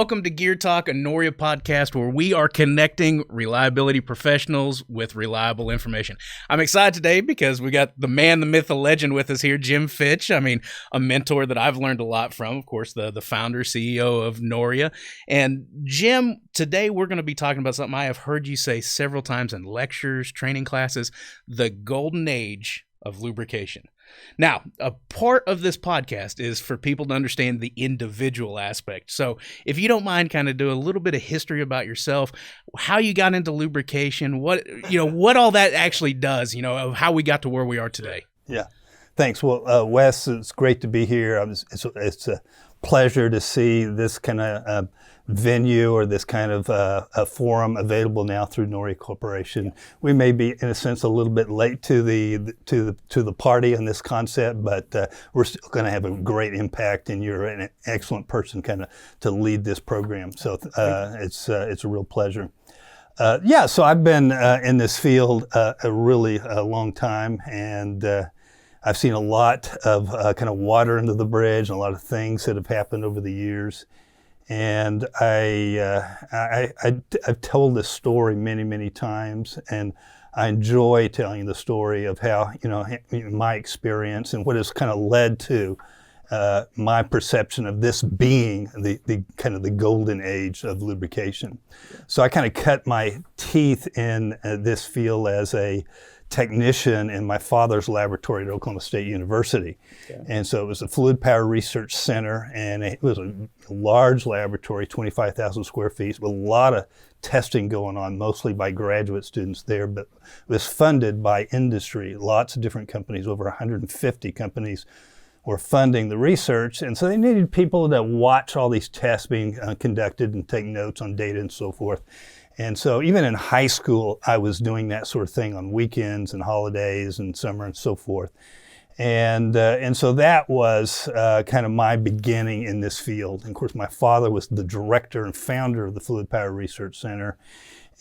welcome to Gear Talk, a Noria podcast where we are connecting reliability professionals with reliable information. I'm excited today because we got the man, the myth, the legend with us here, Jim Fitch. I mean, a mentor that I've learned a lot from, of course, the founder, CEO of Noria. And Jim, today we're going to be talking about something I have heard you say several times in lectures, training classes, the golden age of lubrication. Now, a part of this podcast is for people to understand the individual aspect. So if you don't mind kind of do a little bit of history about yourself, how you got into lubrication, what all that actually does, of how we got to where we are today. Yeah. Thanks. Well, Wes, it's great to be here. It's a pleasure to see this kind of venue or this kind of a forum available now through Noria Corporation. We may be, in a sense, a little bit late to the party on this concept, but we're still going to have a great impact, and you're an excellent person kind of to lead this program. So it's a real pleasure. So I've been in this field a really long time, and I've seen a lot of kind of water under the bridge and a lot of things that have happened over the years. And I've told this story many, many times, and I enjoy telling the story of how, my experience and what has kind of led to my perception of this being the kind of the golden age of lubrication. So I kind of cut my teeth in this field as a technician in my father's laboratory at Oklahoma State University. Okay. And so it was a fluid power research center, and it was a large laboratory, 25,000 square feet, with a lot of testing going on, mostly by graduate students there, but it was funded by industry. Lots of different companies, over 150 companies were funding the research, and so they needed people to watch all these tests being conducted and take notes on data and so forth. And so even in high school, I was doing that sort of thing on weekends and holidays and summer and so forth. And so that was kind of my beginning in this field. And of course, my father was the director and founder of the Fluid Power Research Center.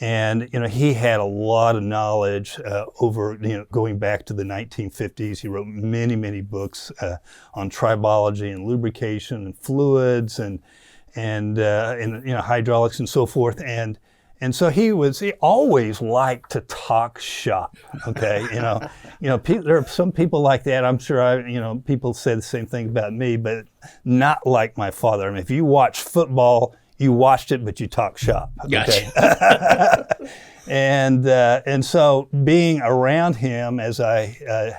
And, he had a lot of knowledge over, going back to the 1950s. He wrote many, many books on tribology and lubrication and fluids and hydraulics and so forth. And so he always liked to talk shop. Okay, there are some people like that. I'm sure people say the same thing about me, but not like my father. I mean, if you watch football, you watched it, but you talk shop. Okay. Gotcha. And so being around him as I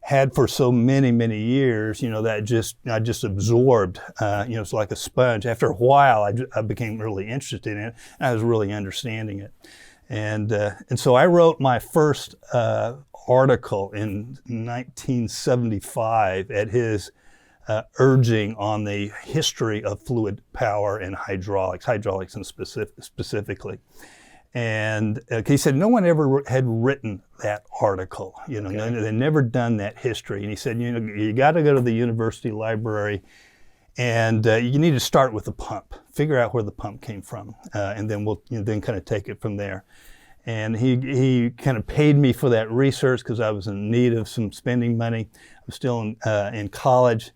had for so many, many years, I just absorbed, it's like a sponge. After a while, I became really interested in it, and I was really understanding it. And so I wrote my first article in 1975 at his urging on the history of fluid power and hydraulics and specifically. And he said no one ever had written that article. They'd never done that history. And he said, you got to go to the university library, and you need to start with the pump. Figure out where the pump came from, and then we'll then kind of take it from there. And he kind of paid me for that research because I was in need of some spending money. I was still in college.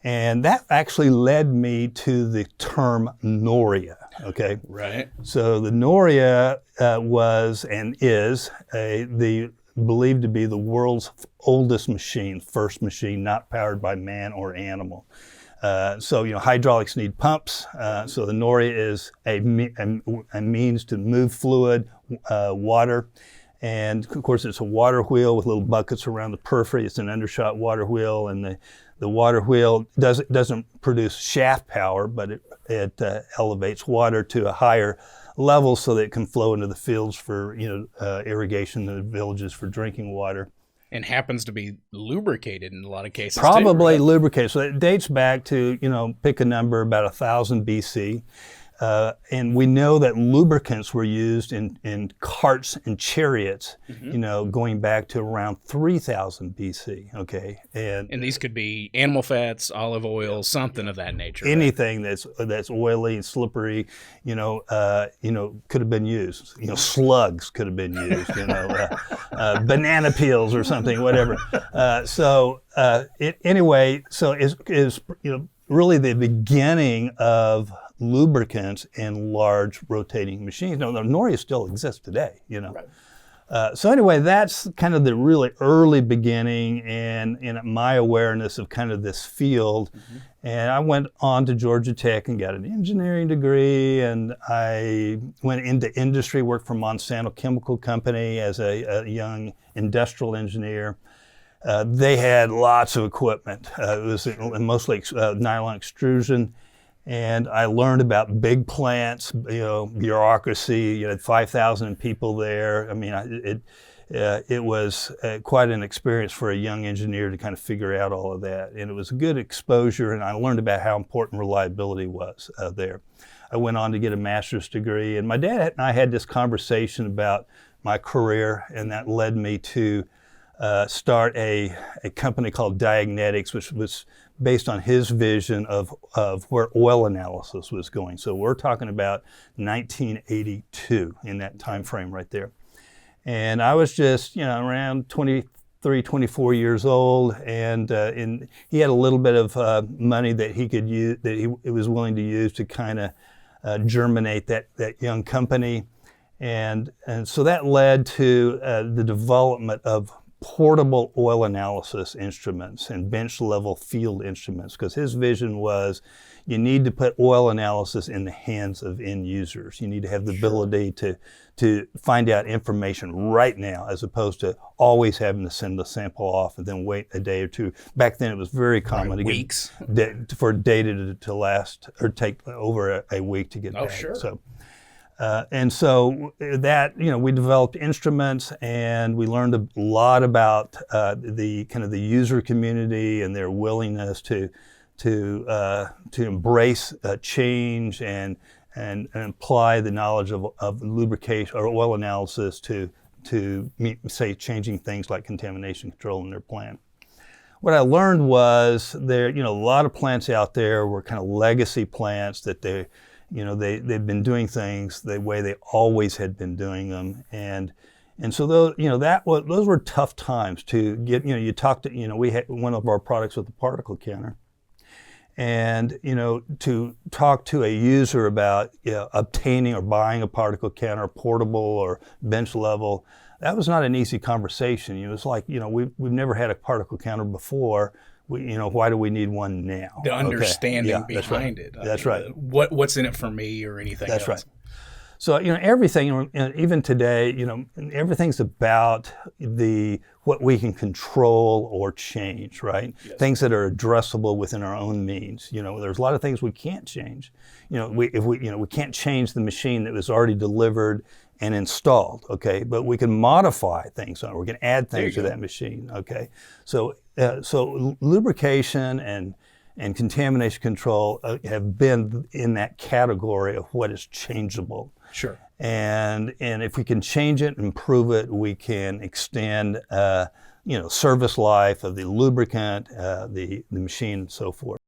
And that actually led me to the term Noria, okay? Right. So the Noria was and is believed to be the world's oldest machine, first machine not powered by man or animal. So hydraulics need pumps. So the Noria is a means to move fluid, water. And of course, it's a water wheel with little buckets around the periphery. It's an undershot water wheel, and the water wheel doesn't produce shaft power, but it elevates water to a higher level so that it can flow into the fields for irrigation, the villages for drinking water. And happens to be lubricated in a lot of cases. Probably too, right? Lubricated. So it dates back to pick a number about 1000 BC. And we know that lubricants were used in carts and chariots, going back to around 3000 BC, okay? And these could be animal fats, olive oil, something of that nature. Anything right? that's oily and slippery, could have been used. Slugs could have been used, banana peels or something, whatever. So is really the beginning of lubricants in large rotating machines. Now, the Noria still exists today, Right. So anyway, that's kind of the really early beginning and my awareness of kind of this field. Mm-hmm. And I went on to Georgia Tech and got an engineering degree, and I went into industry, worked for Monsanto Chemical Company as a young industrial engineer. They had lots of equipment. It was mostly nylon extrusion. And I learned about big plants, bureaucracy. You had 5,000 people there. I mean, it was quite an experience for a young engineer to kind of figure out all of that. And it was a good exposure, and I learned about how important reliability was there. I went on to get a master's degree, and my dad and I had this conversation about my career, and that led me to start a company called Diagnetics, which was based on his vision of where oil analysis was going. So we're talking about 1982 in that time frame right there. And I was just, around 23, 24 years old, and he had a little bit of money that he could use, that he was willing to use to kind of germinate that young company. And so that led to the development of portable oil analysis instruments and bench level field instruments, because his vision was you need to put oil analysis in the hands of end users. You need to have the ability to find out information right now, as opposed to always having to send the sample off and then wait a day or two. Back then it was very common to weeks. For data to last or take over a week to get back. Sure. And so that, we developed instruments, and we learned a lot about the kind of the user community and their willingness to embrace change and apply the knowledge of lubrication or oil analysis to meet, say, changing things like contamination control in their plant. What I learned was there, a lot of plants out there were kind of legacy plants that they've been doing things the way they always had been doing them, and so those those were tough times to get. You talked to we had one of our products with the particle counter, and to talk to a user about obtaining or buying a particle counter, portable or bench level. That was not an easy conversation. It was like we've never had a particle counter before. Why do we need one now? The understanding behind it. it. That's right. What's in it for me or anything else. That's right. So, everything, even today, everything's about what we can control or change, right? Yes. Things that are addressable within our own means. There's a lot of things we can't change. We can't change the machine that was already delivered and installed, okay? But we can modify things on it. We can add things to that machine, okay? So lubrication and contamination control have been in that category of what is changeable. Sure. And if we can change it, improve it, we can extend service life of the lubricant, the machine, and so forth.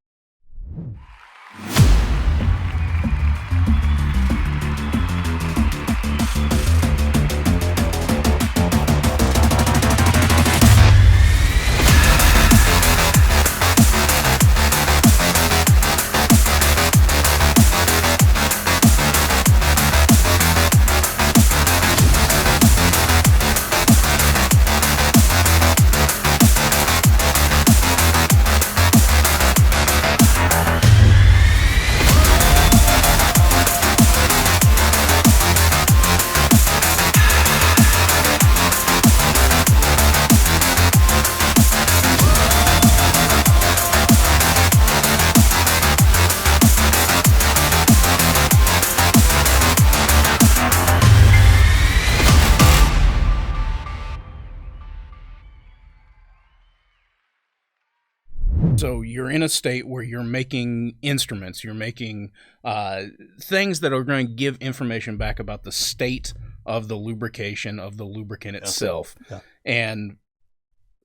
So you're in a state where you're making instruments, you're making things that are going to give information back about the state of the lubrication of the lubricant itself. Yeah. And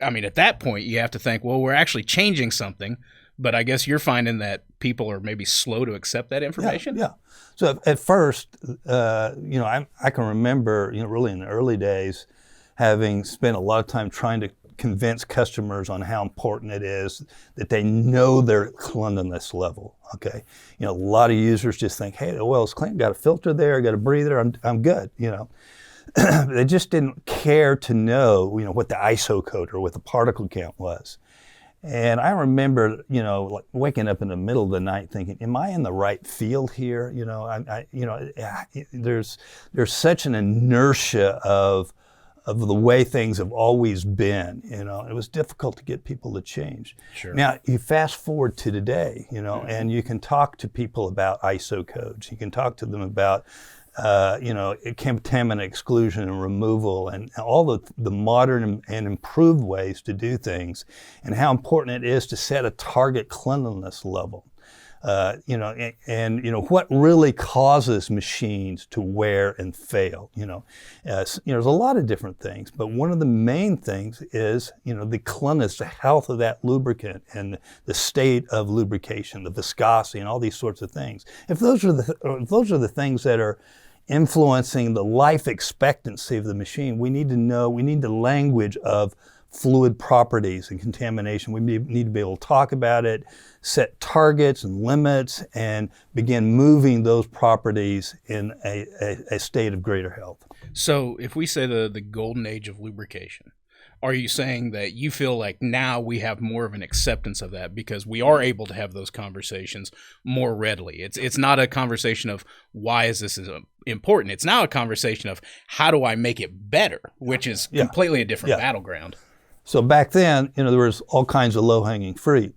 I mean, at that point, you have to think, well, we're actually changing something. But I guess you're finding that people are maybe slow to accept that information. Yeah. So at first, I can remember, really in the early days, having spent a lot of time trying to convince customers on how important it is that they know their cleanliness level. Okay, you know, a lot of users just think, hey, the oil's clean, got a filter there, got a breather, I'm good. You know, they just didn't care to know, you know, what the ISO code or what the particle count was. And I remember, you know, like waking up in the middle of the night thinking, am I in the right field here? You know, there's such an inertia of the way things have always been. You know, it was difficult to get people to change. Sure. Now you fast forward to today, you know, and you can talk to people about ISO codes. You can talk to them about you know, contaminant exclusion and removal and all the modern and improved ways to do things, and how important it is to set a target cleanliness level. You know, and you know what really causes machines to wear and fail. You know, there's a lot of different things, but one of the main things is, you know, the cleanliness, the health of that lubricant, and the state of lubrication, the viscosity, and all these sorts of things. If those are the things that are influencing the life expectancy of the machine, we need to know. We need the language of fluid properties and contamination. We need to be able to talk about it, set targets and limits, and begin moving those properties in a state of greater health. So if we say the golden age of lubrication, are you saying that you feel like now we have more of an acceptance of that because we are able to have those conversations more readily? It's not a conversation of why is this important. It's now a conversation of how do I make it better, which is completely a different battleground. So back then, you know, there was all kinds of low-hanging fruit.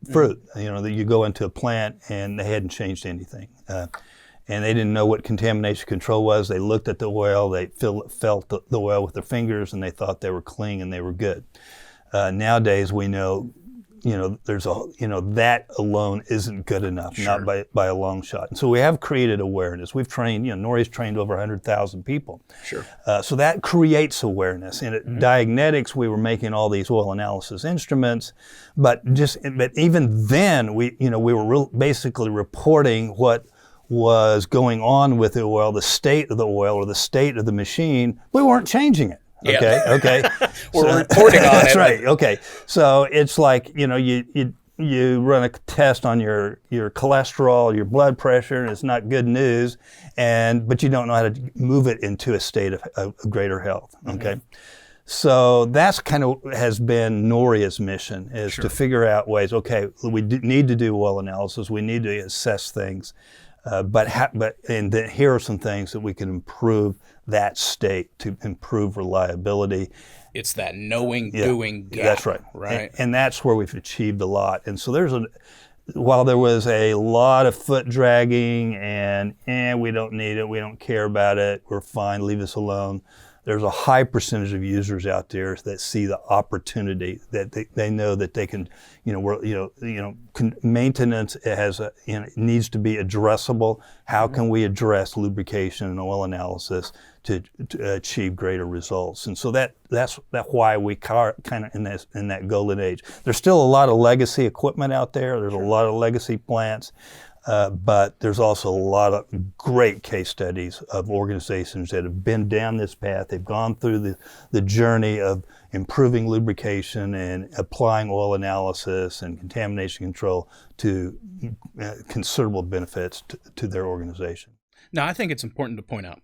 You know, that you go into a plant and they hadn't changed anything, and they didn't know what contamination control was. They looked at the oil, they felt the oil with their fingers, and they thought they were clean and they were good. Nowadays, we know, you know, that alone isn't good enough, not by a long shot. And so we have created awareness. We've trained, you know, Noria's trained over 100,000 people. Sure. So that creates awareness. And at Diagnetics, we were making all these oil analysis instruments, but even then, we were basically reporting what was going on with the oil, the state of the oil, or the state of the machine. We weren't changing it. Okay. We're reporting on it. That's right. Okay. So it's like, you know, you run a test on your cholesterol, your blood pressure, and it's not good news, but you don't know how to move it into a state of greater health. Okay. So that's kind of has been Noria's mission, is to figure out ways. Okay, we need to do oil analysis. We need to assess things. And then here are some things that we can improve that state to improve reliability. It's that knowing, doing gap. That's right. Right. And that's where we've achieved a lot. And so while there was a lot of foot dragging and we don't need it, we don't care about it, we're fine, leave us alone. There's a high percentage of users out there that see the opportunity, that they know that they can, maintenance needs to be addressable. How can we address lubrication and oil analysis to achieve greater results? And so that's why we kind of in that golden age. There's still a lot of legacy equipment out there. There's a lot of legacy plants. But there's also a lot of great case studies of organizations that have been down this path. They've gone through the journey of improving lubrication and applying oil analysis and contamination control to considerable benefits to their organization. Now, I think it's important to point out,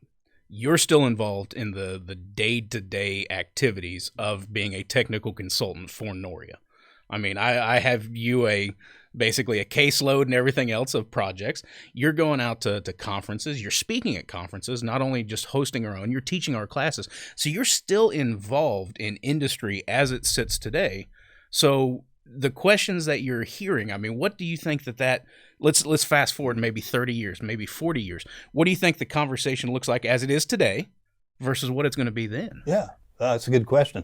you're still involved in the day-to-day activities of being a technical consultant for Noria. I mean, I have you basically a caseload and everything else of projects. You're going out to conferences. You're speaking at conferences, not only just hosting our own, you're teaching our classes. So you're still involved in industry as it sits today. So the questions that you're hearing, I mean, what do you think that let's fast forward maybe 30 years, maybe 40 years. What do you think the conversation looks like as it is today versus what it's going to be then? Yeah, that's a good question.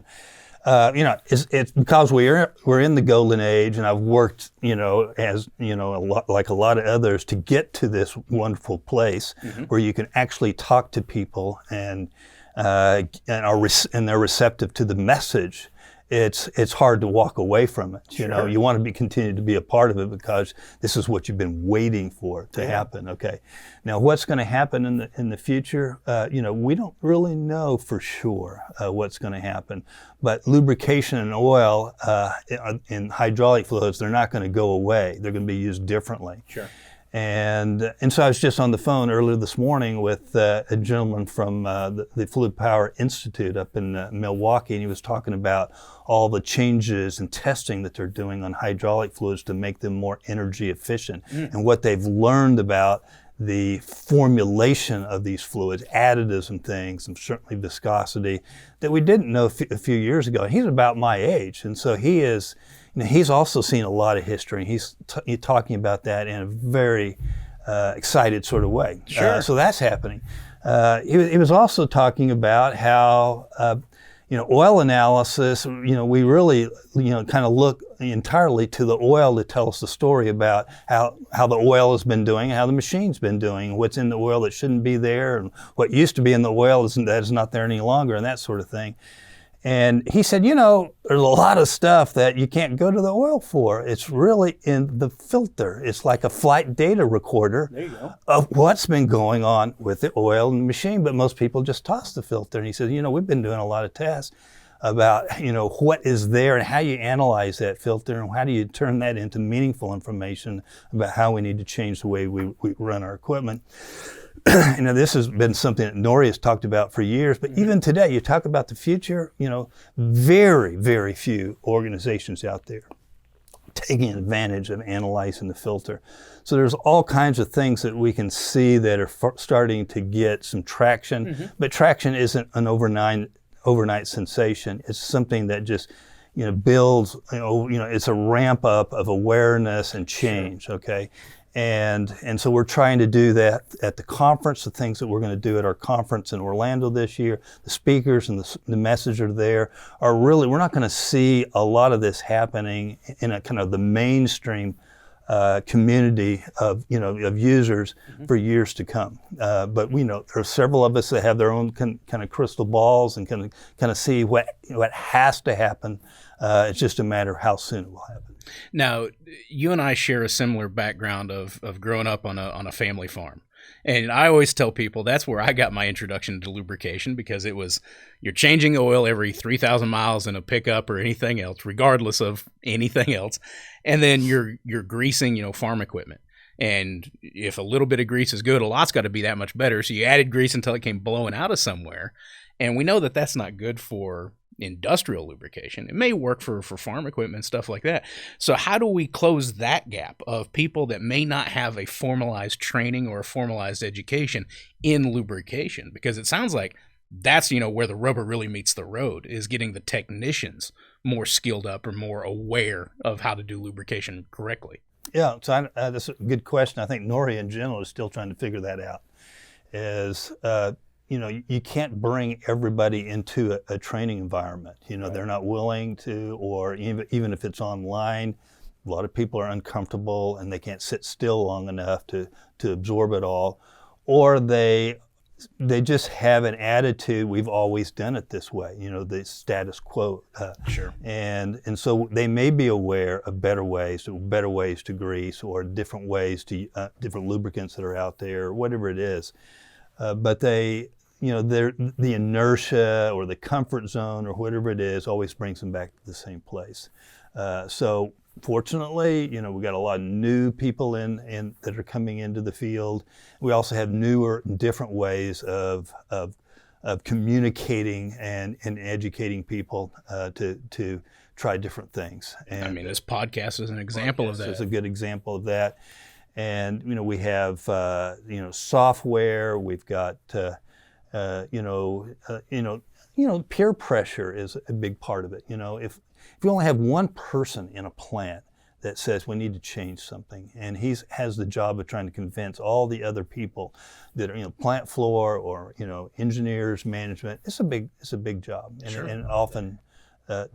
It's because we're in the golden age, and I've worked, as like a lot of others, to get to this wonderful place where you can actually talk to people and they're receptive to the message, it's hard to walk away from it. Sure. You know, you want to continue to be a part of it because this is what you've been waiting for to happen. Okay, now what's going to happen in the future? You know, we don't really know for sure what's going to happen. But lubrication and oil in hydraulic fluids, they're not going to go away. They're going to be used differently. Sure. And so I was just on the phone earlier this morning with a gentleman from the Fluid Power Institute up in Milwaukee, and he was talking about all the changes and testing that they're doing on hydraulic fluids to make them more energy efficient, and what they've learned about the formulation of these fluids, additives and things, and certainly viscosity that we didn't know a few years ago. And he's about my age, and so he is. You know, he's also seen a lot of history, and he's talking about that in a very excited sort of way. Sure. So that's happening. He was also talking about how, you know, oil analysis, you know, we really, you know, kind of look entirely to the oil to tell us the story about how the oil has been doing, how the machine's been doing, what's in the oil that shouldn't be there, and what used to be in the oil that is not there any longer, and that sort of thing. And he said, you know, there's a lot of stuff that you can't go to the oil for. It's really in the filter. It's like a flight data recorder of what's been going on with the oil and the machine, but most people just toss the filter. And he said, you know, we've been doing a lot of tests about, you know, what is there and how you analyze that filter and how do you turn that into meaningful information about how we need to change the way we run our equipment. You know, this has been something that Noria has talked about for years, but even today, you talk about the future, you know, very, very few organizations out there taking advantage of analyzing the filter. So there's all kinds of things that we can see that are starting to get some traction, but traction isn't an overnight sensation. It's something that just, you know, builds, you know, it's a ramp up of awareness and change, okay? And so we're trying to do that at the conference, the things that we're going to do at our conference in Orlando this year. The speakers and the message are there are really, we're not going to see a lot of this happening in a kind of the mainstream community of, you know, of users for years to come. But we know there are several of us that have their own kind of crystal balls and kind of see what has to happen. It's just a matter of how soon it will happen. Now, you and I share a similar background of growing up on a family farm. And I always tell people that's where I got my introduction to lubrication, because it was you're changing oil every 3,000 miles in a pickup or anything else, regardless of anything else. And then you're greasing, you know, farm equipment. And if a little bit of grease is good, a lot's got to be that much better. So you added grease until it came blowing out of somewhere. And we know that that's not good for industrial lubrication. It may work for farm equipment and stuff like that. So how do we close that gap of people that may not have a formalized training or a formalized education in lubrication? Because it sounds like that's, you know, where the rubber really meets the road, is getting the technicians more skilled up or more aware of how to do lubrication correctly. Yeah, so that's a good question. I think Noria in general is still trying to figure that out. You know, you can't bring everybody into a training environment. You know, they're not willing to, or even if it's online, a lot of people are uncomfortable and they can't sit still long enough to absorb it all, or they just have an attitude, we've always done it this way, you know, the status quo. Sure. And so they may be aware of better ways to grease, or different ways to different lubricants that are out there, or whatever it is. But they, you know, the inertia or the comfort zone or whatever it is always brings them back to the same place. So fortunately, you know, we got a lot of new people in that are coming into the field. We also have newer and different ways of communicating and educating people to try different things. And I mean, this podcast is an example of that. It's a good example of that. And, you know, we have, you know, software, we've got, peer pressure is a big part of it. You know, if you only have one person in a plant that says we need to change something, and he has the job of trying to convince all the other people that are, you know, plant floor or, you know, engineers, management, it's a big job. And, Sure. and often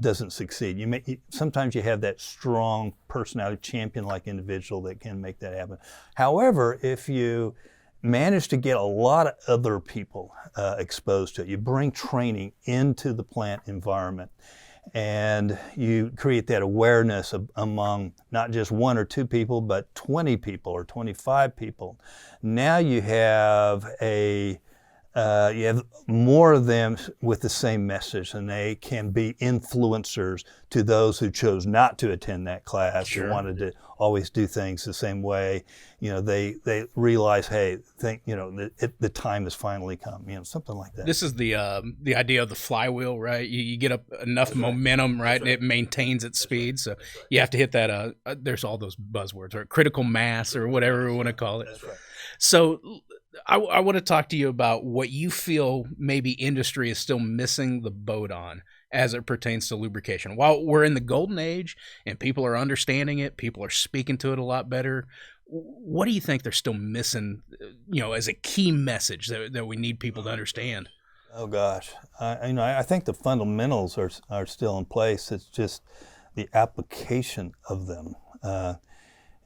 doesn't succeed. Sometimes you have that strong personality, champion-like individual that can make that happen. However, if you manage to get a lot of other people exposed to it, you bring training into the plant environment, and you create that awareness among not just 1 or 2 people, but 20 people or 25 people. Now you have you have more of them with the same message, and they can be influencers to those who chose not to attend that class. Sure. Who wanted to always do things the same way. They realize, hey, the time has finally come. Something like that. This is the idea of the flywheel, right? You get up enough momentum, right, and it maintains its speed. So you have to hit that. There's all those buzzwords, or critical mass, or whatever we want to call it. That's right. So I want to talk to you about what you feel maybe industry is still missing the boat on as it pertains to lubrication. While we're in the golden age and people are understanding it, people are speaking to it a lot better, what do you think they're still missing, as a key message that we need people to understand? Oh gosh, I think the fundamentals are still in place. It's just the application of them,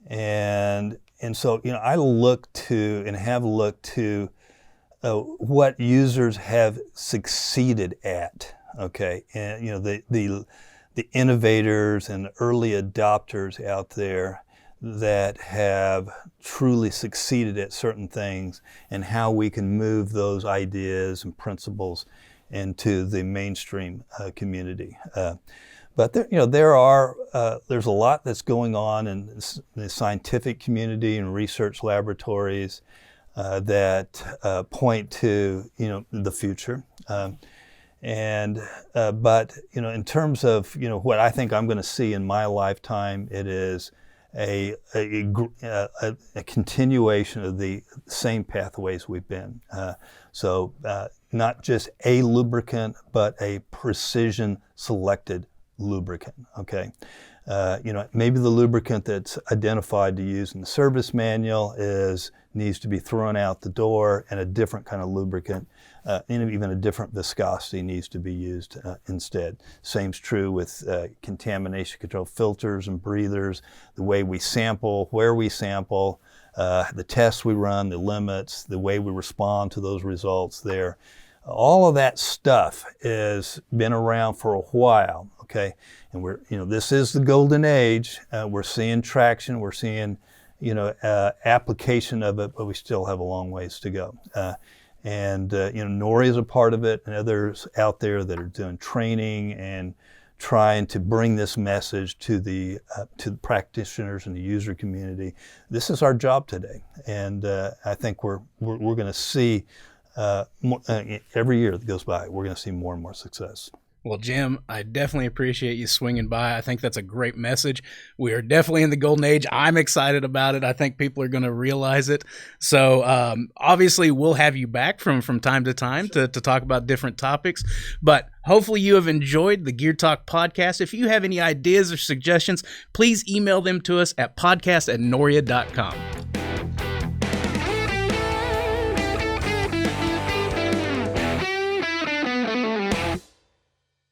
and so I look to and have looked to what users have succeeded at. Okay, and the innovators and early adopters out there that have truly succeeded at certain things, and how we can move those ideas and principles into the mainstream community. But there's a lot that's going on in the scientific community and research laboratories that point to the future. But in terms of what I think I'm going to see in my lifetime, it is a continuation of the same pathways we've been. So not just a lubricant, but a precision selected lubricant. Okay, maybe the lubricant that's identified to use in the service manual needs to be thrown out the door, and a different kind of lubricant, and even a different viscosity needs to be used instead. Same's true with contamination control filters and breathers, the way we sample, where we sample, the tests we run, the limits, the way we respond to those results there. All of that stuff has been around for a while, okay? And this is the golden age. We're seeing traction, we're seeing, application of it, but we still have a long ways to go. Noria is a part of it, and others out there that are doing training and trying to bring this message to the practitioners and the user community. This is our job today, and I think we're going to see every year that goes by, we're going to see more and more success. Well, Jim, I definitely appreciate you swinging by. I think that's a great message. We are definitely in the golden age. I'm excited about it. I think people are going to realize it. So obviously, we'll have you back from time to time to talk about different topics. But hopefully you have enjoyed the Gear Talk podcast. If you have any ideas or suggestions, please email them to us at podcast@noria.com.